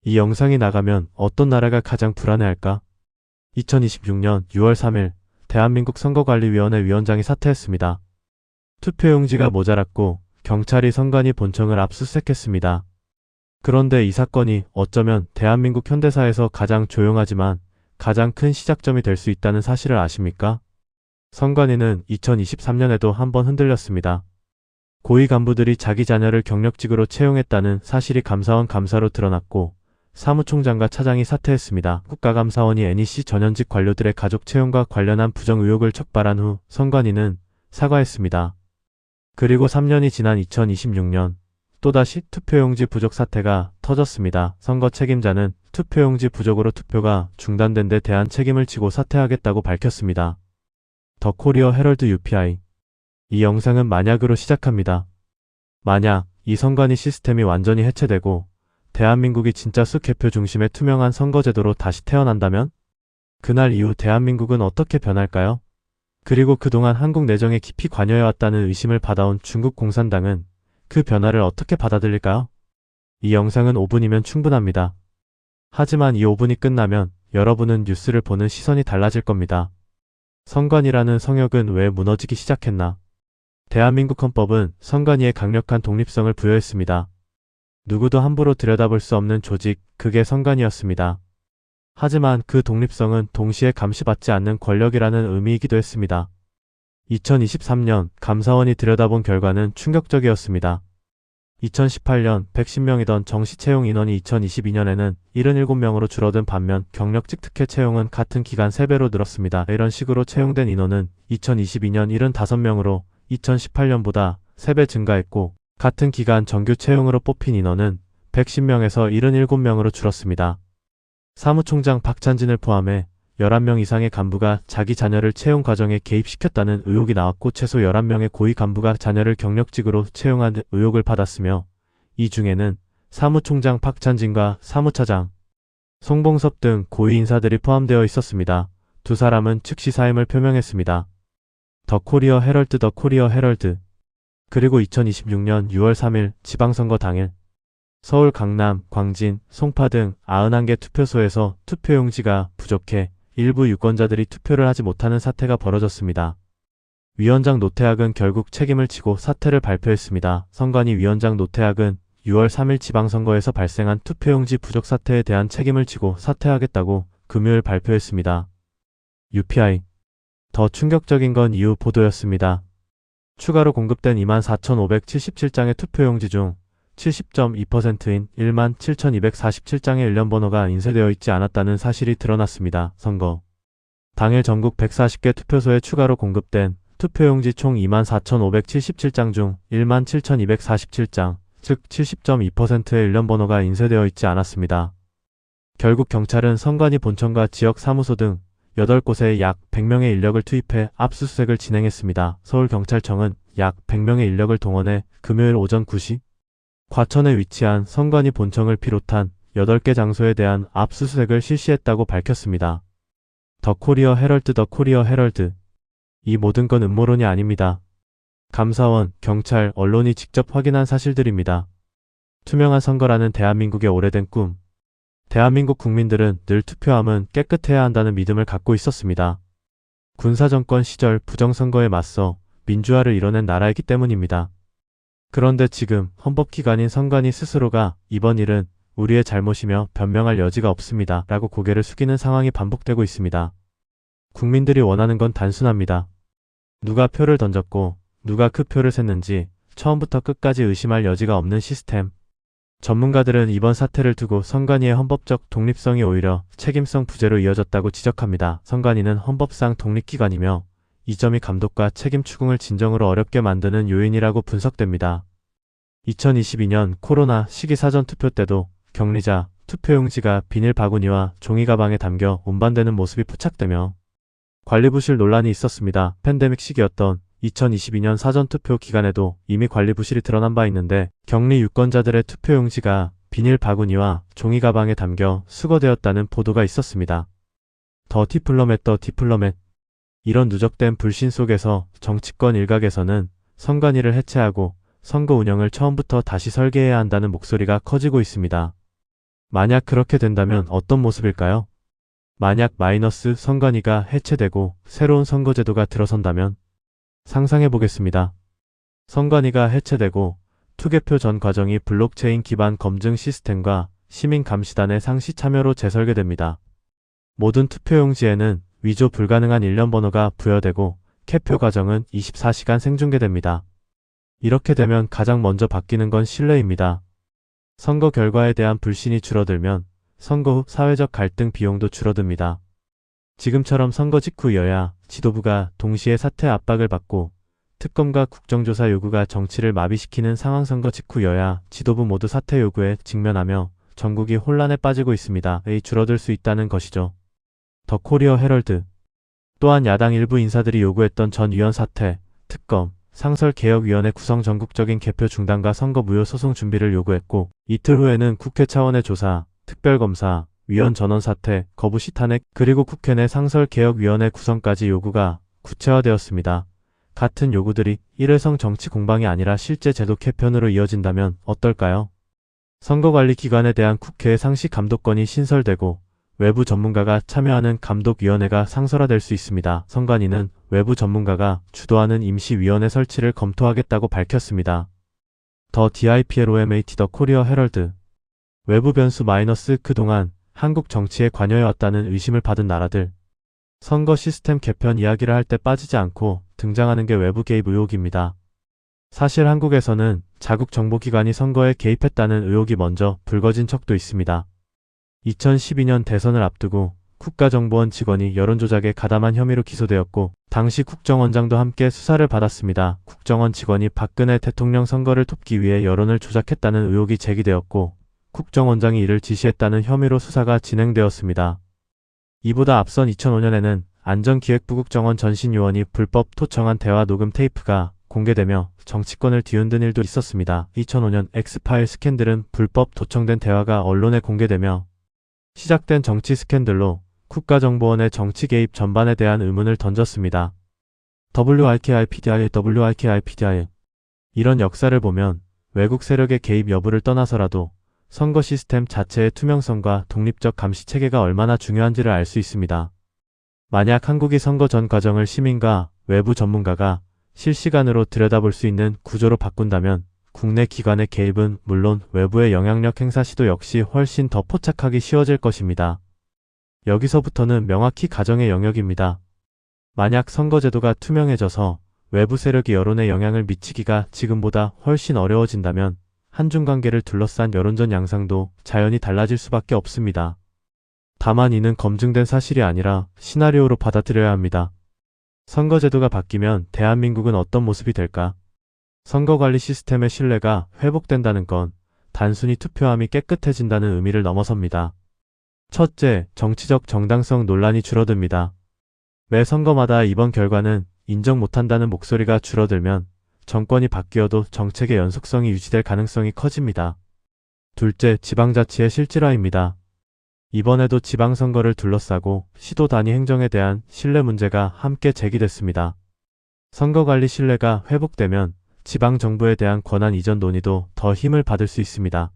이 영상이 나가면 어떤 나라가 가장 불안해할까? 2026년 6월 3일 대한민국 선거관리위원회 위원장이 사퇴했습니다. 투표용지가 모자랐고 경찰이 선관위 본청을 압수수색했습니다. 그런데 이 사건이 어쩌면 대한민국 현대사에서 가장 조용하지만 가장 큰 시작점이 될 수 있다는 사실을 아십니까? 선관위는 2023년에도 한번 흔들렸습니다. 고위 간부들이 자기 자녀를 경력직으로 채용했다는 사실이 감사원 감사로 드러났고 사무총장과 차장이 사퇴했습니다. 국가감사원이 NEC 전현직 관료들의 가족 채용과 관련한 부정 의혹을 적발한 후 선관위는 사과했습니다. 그리고 3년이 지난 2026년 또다시 투표용지 부족 사태가 터졌습니다. 선거 책임자는 투표용지 부족으로 투표가 중단된 데 대한 책임을 지고 사퇴하겠다고 밝혔습니다. 더 코리어 헤럴드 UPI. 이 영상은 만약으로 시작합니다. 만약 이 선관위 시스템이 완전히 해체되고 대한민국이 진짜 수개표 중심의 투명한 선거제도로 다시 태어난다면? 그날 이후 대한민국은 어떻게 변할까요? 그리고 그동안 한국 내정에 깊이 관여해왔다는 의심을 받아온 중국 공산당은 그 변화를 어떻게 받아들일까요? 이 영상은 5분이면 충분합니다. 하지만 이 5분이 끝나면 여러분은 뉴스를 보는 시선이 달라질 겁니다. 선관위라는 성역은 왜 무너지기 시작했나? 대한민국 헌법은 선관위에 강력한 독립성을 부여했습니다. 누구도 함부로 들여다볼 수 없는 조직, 그게 선관위였습니다. 하지만 그 독립성은 동시에 감시받지 않는 권력이라는 의미이기도 했습니다. 2023년 감사원이 들여다본 결과는 충격적이었습니다. 2018년 110명이던 정시 채용 인원이 2022년에는 77명으로 줄어든 반면 경력직 특혜 채용은 같은 기간 3배로 늘었습니다. 이런 식으로 채용된 인원은 2022년 75명으로 2018년보다 3배 증가했고 같은 기간 정규 채용으로 뽑힌 인원은 110명에서 77명으로 줄었습니다. 사무총장 박찬진을 포함해 11명 이상의 간부가 자기 자녀를 채용 과정에 개입시켰다는 의혹이 나왔고 최소 11명의 고위 간부가 자녀를 경력직으로 채용한 의혹을 받았으며 이 중에는 사무총장 박찬진과 사무차장 송봉섭 등 고위 인사들이 포함되어 있었습니다. 두 사람은 즉시 사임을 표명했습니다. 더 코리어 헤럴드. 더 코리어 헤럴드. 그리고 2026년 6월 3일 지방선거 당일 서울 강남, 광진, 송파 등 91개 투표소에서 투표용지가 부족해 일부 유권자들이 투표를 하지 못하는 사태가 벌어졌습니다. 위원장 노태학은 결국 책임을 지고 사퇴를 발표했습니다. 선관위 위원장 노태학은 6월 3일 지방선거에서 발생한 투표용지 부족 사태에 대한 책임을 지고 사퇴하겠다고 금요일 발표했습니다. UPI. 더 충격적인 건 이후 보도였습니다. 추가로 공급된 24,577장의 투표용지 중 70.2%인 17,247장의 일련 번호가 인쇄되어 있지 않았다는 사실이 드러났습니다. 선거 당일 전국 140개 투표소에 추가로 공급된 투표용지 총 24,577장 중 17,247장, 즉 70.2%의 일련 번호가 인쇄되어 있지 않았습니다. 결국 경찰은 선관위 본청과 지역 사무소 등 8곳에 약 100명의 인력을 투입해 압수수색을 진행했습니다. 서울경찰청은 약 100명의 인력을 동원해 금요일 오전 9시 과천에 위치한 선관위 본청을 비롯한 8개 장소에 대한 압수수색을 실시했다고 밝혔습니다. 더 코리어 헤럴드. 더 코리어 헤럴드. 이 모든 건 음모론이 아닙니다. 감사원, 경찰, 언론이 직접 확인한 사실들입니다. 투명한 선거라는 대한민국의 오래된 꿈. 대한민국 국민들은 늘 투표함은 깨끗해야 한다는 믿음을 갖고 있었습니다. 군사정권 시절 부정선거에 맞서 민주화를 이뤄낸 나라이기 때문입니다. 그런데 지금 헌법기관인 선관위 스스로가 이번 일은 우리의 잘못이며 변명할 여지가 없습니다 라고 고개를 숙이는 상황이 반복되고 있습니다. 국민들이 원하는 건 단순합니다. 누가 표를 던졌고 누가 그 표를 샜는지 처음부터 끝까지 의심할 여지가 없는 시스템. 전문가들은 이번 사태를 두고 선관위의 헌법적 독립성이 오히려 책임성 부재로 이어졌다고 지적합니다. 선관위는 헌법상 독립기관이며 이 점이 감독과 책임 추궁을 진정으로 어렵게 만드는 요인이라고 분석됩니다. 2022년 코로나 시기 사전투표 때도 격리자, 투표용지가 비닐 바구니와 종이 가방에 담겨 운반되는 모습이 포착되며 관리부실 논란이 있었습니다. 팬데믹 시기였던 2022년 사전투표 기간에도 이미 관리 부실이 드러난 바 있는데 격리 유권자들의 투표용지가 비닐 바구니와 종이 가방에 담겨 수거되었다는 보도가 있었습니다. 더 디플로맷. 더 디플로맷. 이런 누적된 불신 속에서 정치권 일각에서는 선관위를 해체하고 선거 운영을 처음부터 다시 설계해야 한다는 목소리가 커지고 있습니다. 만약 그렇게 된다면 어떤 모습일까요? 만약 마이너스 선관위가 해체되고 새로운 선거제도가 들어선다면 상상해 보겠습니다. 선관위가 해체되고 투개표 전 과정이 블록체인 기반 검증 시스템과 시민감시단의 상시 참여로 재설계됩니다. 모든 투표용지에는 위조 불가능한 일련 번호가 부여되고 개표 과정은 24시간 생중계됩니다. 이렇게 되면 가장 먼저 바뀌는 건 신뢰입니다. 선거 결과에 대한 불신이 줄어들면 선거 후 사회적 갈등 비용도 줄어듭니다. 지금처럼 선거 직후 여야, 지도부가 동시에 사퇴 압박을 받고 특검과 국정조사 요구가 정치를 마비시키는 상황 선거 직후 여야, 지도부 모두 사퇴 요구에 직면하며 전국이 혼란에 빠지고 있습니다. 줄어들 수 있다는 것이죠. 더 코리어 헤럴드. 또한 야당 일부 인사들이 요구했던 전 의원 사퇴, 특검, 상설개혁위원회 구성 전국적인 개표 중단과 선거 무효 소송 준비를 요구했고 이틀 후에는 국회 차원의 조사, 특별검사, 위원 전원 사퇴, 거부 시 탄핵, 그리고 국회 내 상설개혁위원회 구성까지 요구가 구체화되었습니다. 같은 요구들이 일회성 정치 공방이 아니라 실제 제도 개편으로 이어진다면 어떨까요? 선거관리기관에 대한 국회의 상시 감독권이 신설되고 외부 전문가가 참여하는 감독위원회가 상설화될 수 있습니다. 선관위는 외부 전문가가 주도하는 임시위원회 설치를 검토하겠다고 밝혔습니다. 더 DIPLOMAT 더 코리어 헤럴드. 외부 변수 마이너스 그동안 한국 정치에 관여해왔다는 의심을 받은 나라들. 선거 시스템 개편 이야기를 할 때 빠지지 않고 등장하는 게 외부 개입 의혹입니다. 사실 한국에서는 자국 정보기관이 선거에 개입했다는 의혹이 먼저 불거진 척도 있습니다. 2012년 대선을 앞두고 국가정보원 직원이 여론조작에 가담한 혐의로 기소되었고 당시 국정원장도 함께 수사를 받았습니다. 국정원 직원이 박근혜 대통령 선거를 돕기 위해 여론을 조작했다는 의혹이 제기되었고 국정원장이 이를 지시했다는 혐의로 수사가 진행되었습니다. 이보다 앞선 2005년에는 안전기획부 국정원 전신 요원이 불법 토청한 대화 녹음 테이프가 공개되며 정치권을 뒤흔든 일도 있었습니다. 2005년 엑스파일 스캔들은 불법 도청된 대화가 언론에 공개되며 시작된 정치 스캔들로 국가정보원의 정치 개입 전반에 대한 의문을 던졌습니다. WIKIPDI 이런 역사를 보면 외국 세력의 개입 여부를 떠나서라도 선거 시스템 자체의 투명성과 독립적 감시 체계가 얼마나 중요한지를 알 수 있습니다. 만약 한국이 선거 전 과정을 시민과 외부 전문가가 실시간으로 들여다볼 수 있는 구조로 바꾼다면 국내 기관의 개입은 물론 외부의 영향력 행사 시도 역시 훨씬 더 포착하기 쉬워질 것입니다. 여기서부터는 명확히 가정의 영역입니다. 만약 선거제도가 투명해져서 외부 세력이 여론에 영향을 미치기가 지금보다 훨씬 어려워진다면 한중 관계를 둘러싼 여론전 양상도 자연히 달라질 수밖에 없습니다. 다만 이는 검증된 사실이 아니라 시나리오로 받아들여야 합니다. 선거제도가 바뀌면 대한민국은 어떤 모습이 될까? 선거관리 시스템의 신뢰가 회복된다는 건 단순히 투표함이 깨끗해진다는 의미를 넘어섭니다. 첫째, 정치적 정당성 논란이 줄어듭니다. 매 선거마다 이번 결과는 인정 못한다는 목소리가 줄어들면 정권이 바뀌어도 정책의 연속성이 유지될 가능성이 커집니다. 둘째, 지방자치의 실질화입니다. 이번에도 지방선거를 둘러싸고 시도 단위 행정에 대한 신뢰 문제가 함께 제기됐습니다. 선거관리 신뢰가 회복되면 지방정부에 대한 권한 이전 논의도 더 힘을 받을 수 있습니다.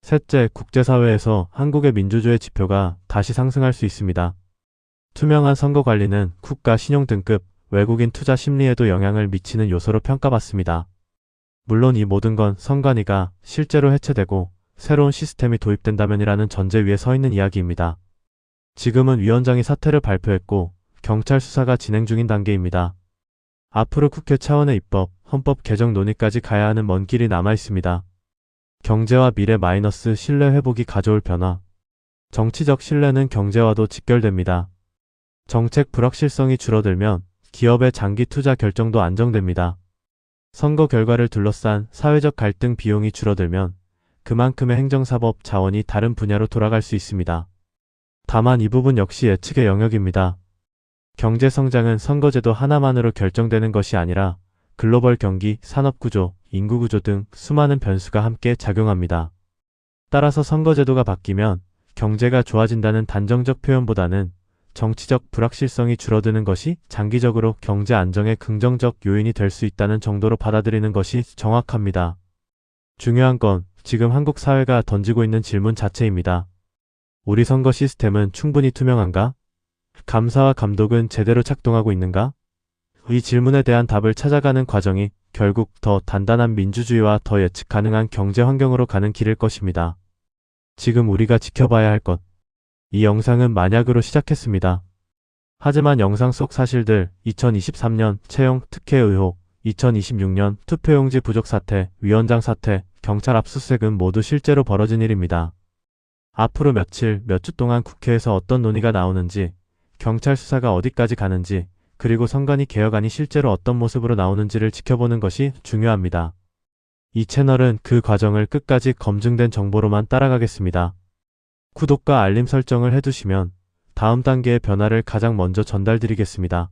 셋째, 국제사회에서 한국의 민주주의 지표가 다시 상승할 수 있습니다. 투명한 선거관리는 국가 신용 등급, 외국인 투자 심리에도 영향을 미치는 요소로 평가받습니다. 물론 이 모든 건 선관위가 실제로 해체되고 새로운 시스템이 도입된다면이라는 전제 위에 서 있는 이야기입니다. 지금은 위원장이 사퇴를 발표했고 경찰 수사가 진행 중인 단계입니다. 앞으로 국회 차원의 입법, 헌법 개정 논의까지 가야 하는 먼 길이 남아 있습니다. 경제와 미래 마이너스 신뢰 회복이 가져올 변화. 정치적 신뢰는 경제와도 직결됩니다. 정책 불확실성이 줄어들면 기업의 장기 투자 결정도 안정됩니다. 선거 결과를 둘러싼 사회적 갈등 비용이 줄어들면 그만큼의 행정사법 자원이 다른 분야로 돌아갈 수 있습니다. 다만 이 부분 역시 예측의 영역입니다. 경제 성장은 선거제도 하나만으로 결정되는 것이 아니라 글로벌 경기, 산업구조, 인구구조 등 수많은 변수가 함께 작용합니다. 따라서 선거제도가 바뀌면 경제가 좋아진다는 단정적 표현보다는 정치적 불확실성이 줄어드는 것이 장기적으로 경제 안정의 긍정적 요인이 될 수 있다는 정도로 받아들이는 것이 정확합니다. 중요한 건 지금 한국 사회가 던지고 있는 질문 자체입니다. 우리 선거 시스템은 충분히 투명한가? 감사와 감독은 제대로 작동하고 있는가? 이 질문에 대한 답을 찾아가는 과정이 결국 더 단단한 민주주의와 더 예측 가능한 경제 환경으로 가는 길일 것입니다. 지금 우리가 지켜봐야 할 것. 이 영상은 만약으로 시작했습니다. 하지만 영상 속 사실들, 2023년 채용 특혜 의혹, 2026년 투표용지 부족 사태, 위원장 사태, 경찰 압수수색은 모두 실제로 벌어진 일입니다. 앞으로 며칠, 몇 주 동안 국회에서 어떤 논의가 나오는지, 경찰 수사가 어디까지 가는지, 그리고 선관위 개혁안이 실제로 어떤 모습으로 나오는지를 지켜보는 것이 중요합니다. 이 채널은 그 과정을 끝까지 검증된 정보로만 따라가겠습니다. 구독과 알림 설정을 해두시면 다음 단계의 변화를 가장 먼저 전달드리겠습니다.